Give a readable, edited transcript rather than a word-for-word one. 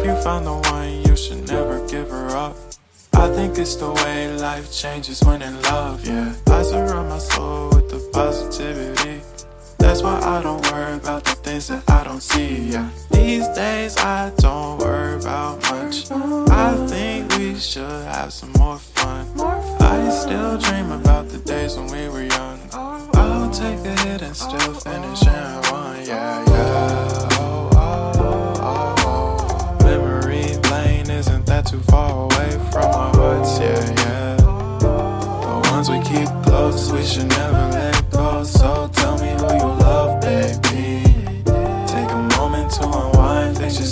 you found the one, you should never give her up. I think it's the way life changes when in love, yeah. I surround my soul with the positivity. That's why I don't worry about the things that I don't see, yeah. These days I don't worry about much. I think we should have some more fun. I still dream about the days when we were young. I'll take a hit and still finish in one, yeah, yeah. Oh, oh, oh, oh. Memory lane isn't that too far away from our hearts, yeah, yeah. The ones we keep close, we should never let go. So tell me who you love, baby. Take a moment to unwind, fix your